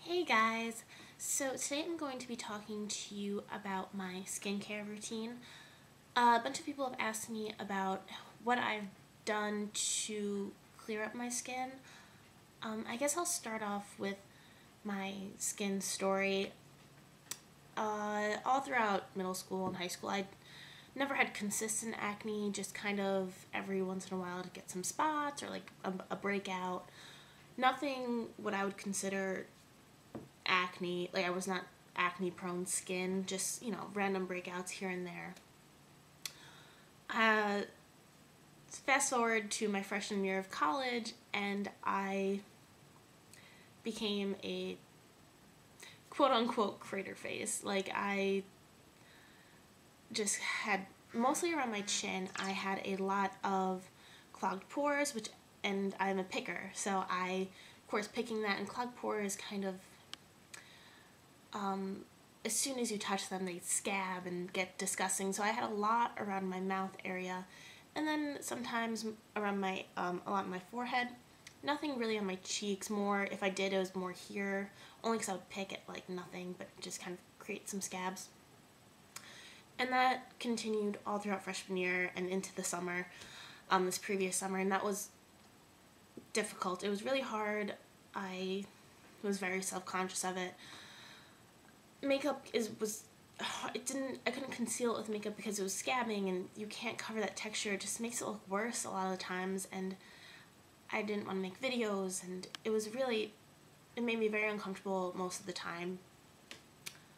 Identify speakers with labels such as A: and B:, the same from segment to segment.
A: Hey guys, so today I'm going to be talking to you about my skincare routine. A bunch of people have asked me about what I've done to clear up my skin. I guess I'll start off with my skin story. All throughout middle school and high school, I never had consistent acne, just kind of every once in a while to get some spots or like a breakout. Nothing what I would consider acne, like I was not acne prone skin, just, random breakouts here and there. Fast forward to my freshman year of college, and I became a quote unquote crater face. Like, I just had, mostly around my chin, I had a lot of clogged pores, and I'm a picker, so of course, picking that, and clogged pores kind of, as soon as you touch them, they scab and get disgusting. So I had a lot around my mouth area, and then sometimes around my, a lot on my forehead. Nothing really on my cheeks. More, if I did, it was more here, only because I would pick at like nothing, but just kind of create some scabs. And that continued all throughout freshman year and into the summer, this previous summer, and that was difficult. It was really hard. I was very self-conscious of it. Makeup I couldn't conceal it with makeup because it was scabbing, and you can't cover that texture. It just makes it look worse a lot of the times, and I didn't want to make videos, and it made me very uncomfortable most of the time.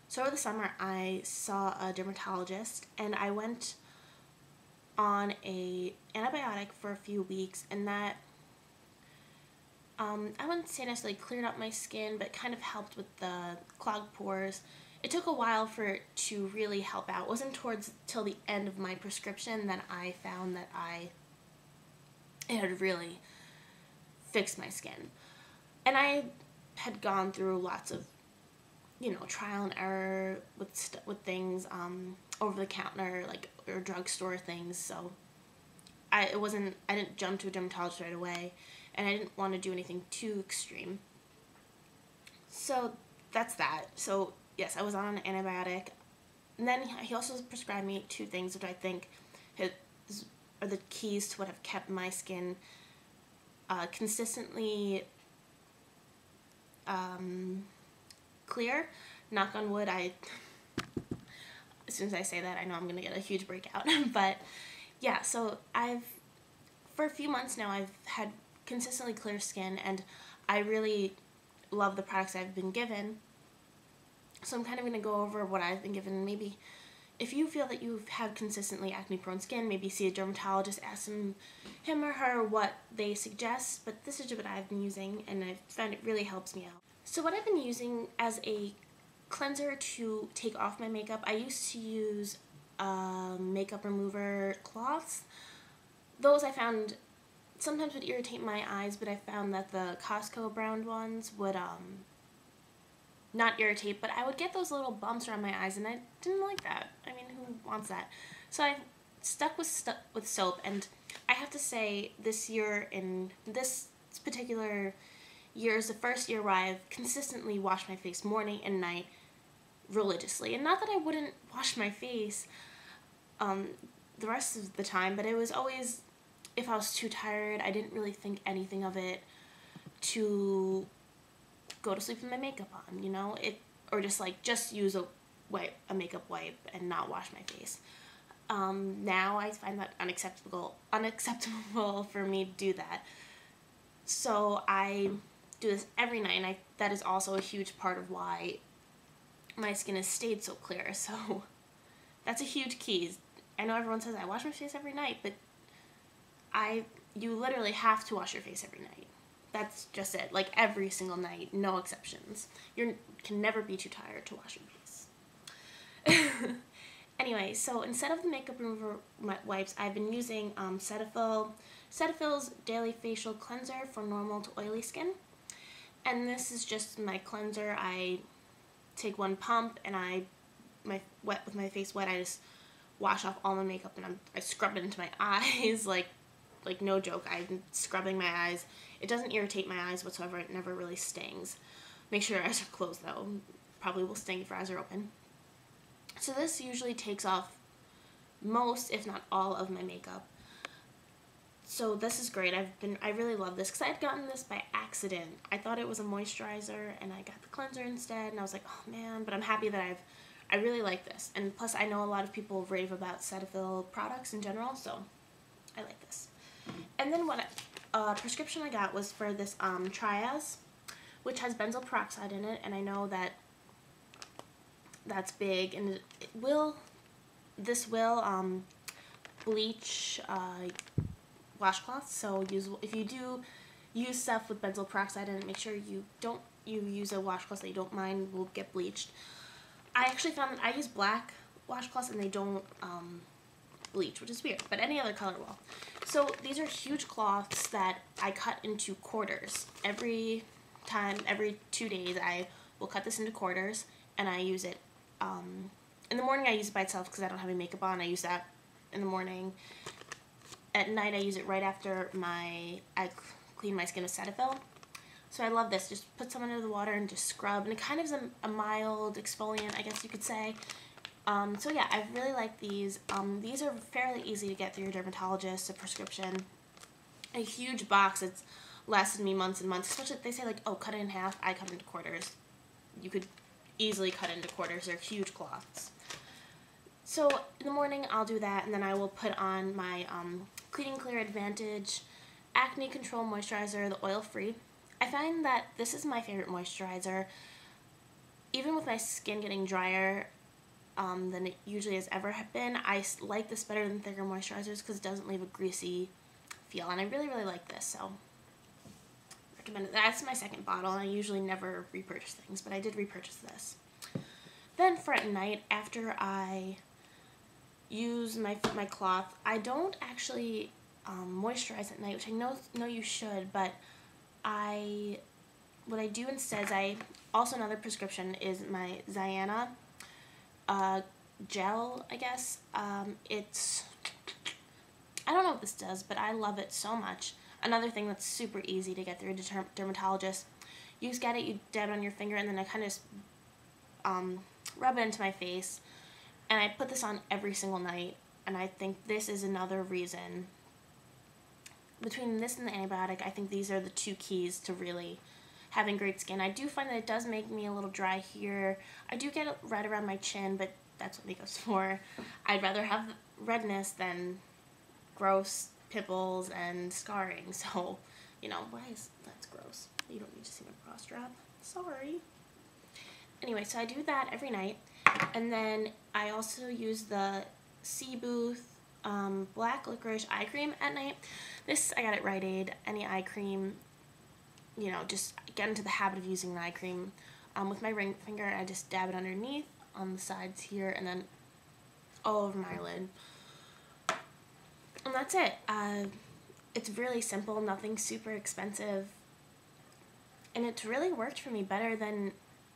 A: So over the summer, I saw a dermatologist, and I went on a antibiotic for a few weeks, and that, I wouldn't say necessarily cleared up my skin, but kind of helped with the clogged pores. It took a while for it to really help out. It wasn't till the end of my prescription that I found that it had really fixed my skin. And I had gone through lots of, trial and error with things, over the counter, like, or drugstore things, so I didn't jump to a dermatologist right away, and I didn't want to do anything too extreme. So that's that. So yes, I was on an antibiotic, and then he also prescribed me 2 things that I think are the keys to what have kept my skin consistently clear. Knock on wood. As soon as I say that, I know I'm gonna get a huge breakout. But yeah, so for a few months now, I've had consistently clear skin, and I really love the products I've been given. So I'm kind of going to go over what I've been given. Maybe if you feel that you've had consistently acne-prone skin, maybe see a dermatologist, ask him or her what they suggest. But this is what I've been using, and I've found it really helps me out. So what I've been using as a cleanser to take off my makeup, I used to use makeup remover cloths. Those I found sometimes would irritate my eyes, but I found that the Costco brand ones would not irritate, but I would get those little bumps around my eyes, and I didn't like that. I mean, who wants that? So I stuck with soap, and I have to say, this particular year is the first year where I've consistently washed my face morning and night religiously. And not that I wouldn't wash my face the rest of the time, but it was always, if I was too tired, I didn't really think anything of it to go to sleep with my makeup on, or just use a makeup wipe and not wash my face. Now I find that unacceptable for me to do that. So I do this every night, and that is also a huge part of why my skin has stayed so clear. So that's a huge key. I know everyone says I wash my face every night, but you literally have to wash your face every night. That's just it. Like, every single night, no exceptions. You can never be too tired to wash your face. Anyway, so instead of the makeup remover wipes, I've been using Cetaphil's Daily Facial Cleanser for normal to oily skin. And this is just my cleanser. I take 1 pump, and with my face wet, I just wash off all my makeup, and I scrub it into my eyes, like no joke. I'm scrubbing my eyes. It doesn't irritate my eyes whatsoever. It never really stings. Make sure your eyes are closed though. Probably will sting if your eyes are open. So this usually takes off most, if not all, of my makeup. So this is great. I really love this because I had gotten this by accident. I thought it was a moisturizer and I got the cleanser instead, and I was like, oh man, but I'm happy that I really like this. And plus I know a lot of people rave about Cetaphil products in general, so I like this. And then what prescription I got was for this Triaz, which has benzoyl peroxide in it, and I know that that's big, and this will bleach washcloths. So if you do use stuff with benzoyl peroxide in it, make sure you use a washcloth that you don't mind will get bleached. I actually found that I use black washcloths and they don't bleach, which is weird, but any other color will. So these are huge cloths that I cut into quarters. Every 2 days I will cut this into quarters, and I use it in the morning. I use it by itself because I don't have any makeup on. I use that in the morning. At night I use it right after I clean my skin with Cetaphil. So I love this. Just put some under the water and just scrub, and it kind of is a mild exfoliant, I guess you could say. So yeah, I really like these. These are fairly easy to get through your dermatologist, a prescription. A huge box. It's lasted me months and months. Especially if they say like, oh, cut it in half. I cut it into quarters. You could easily cut it into quarters. They're huge cloths. So in the morning I'll do that, and then I will put on my Clean and Clear Advantage Acne Control Moisturizer, the oil-free. I find that this is my favorite moisturizer. Even with my skin getting drier than it usually has ever been, I like this better than thicker moisturizers because it doesn't leave a greasy feel, and I really, really like this, so recommend it. That's my second bottle, and I usually never repurchase things, but I did repurchase this. Then for at night, after I use my cloth, I don't actually moisturize at night, which I know you should, but what I do instead is also another prescription is my Ziana gel, I guess. It's, I don't know what this does, but I love it so much. Another thing that's super easy to get through a dermatologist. You just get it, you dab it on your finger, and then I kind of just rub it into my face. And I put this on every single night, and I think this is another reason. Between this and the antibiotic, I think these are the two keys to really having great skin. I do find that it does make me a little dry here. I do get red around my chin, but that's what makeup's for. I'd rather have redness than gross pimples and scarring. So, you know, that's gross. You don't need to see my bra strap. Sorry. Anyway, so I do that every night. And then I also use the Sea Booth Black Licorice Eye Cream at night. This, I got at Rite Aid. Any eye cream, you know, just get into the habit of using an eye cream. With my ring finger, I just dab it underneath, on the sides here, and then all over my lid. And that's it. It's really simple, nothing super expensive. And it's really worked for me better than,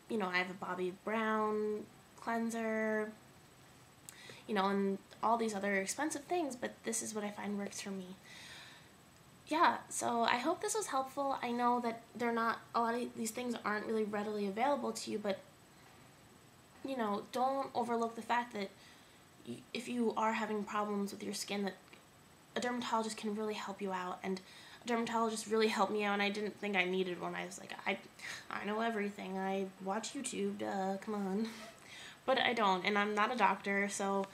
A: you know, I have a Bobbi Brown cleanser, you know, and all these other expensive things, but this is what I find works for me. Yeah, so I hope this was helpful. I know that a lot of these things aren't really readily available to you, but, you know, don't overlook the fact that if you are having problems with your skin, that a dermatologist can really help you out. And a dermatologist really helped me out, and I didn't think I needed one. I was like, I know everything. I watch YouTube, come on. But I don't, and I'm not a doctor, so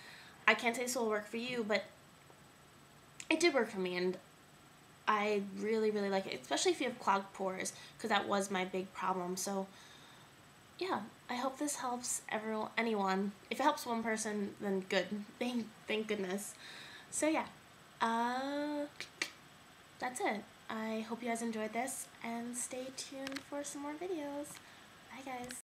A: I can't say this will work for you, but it did work for me, and I really, really like it, especially if you have clogged pores, because that was my big problem. So yeah, I hope this helps anyone. If it helps one person, then good. Thank goodness. So yeah, that's it. I hope you guys enjoyed this, and stay tuned for some more videos. Bye guys.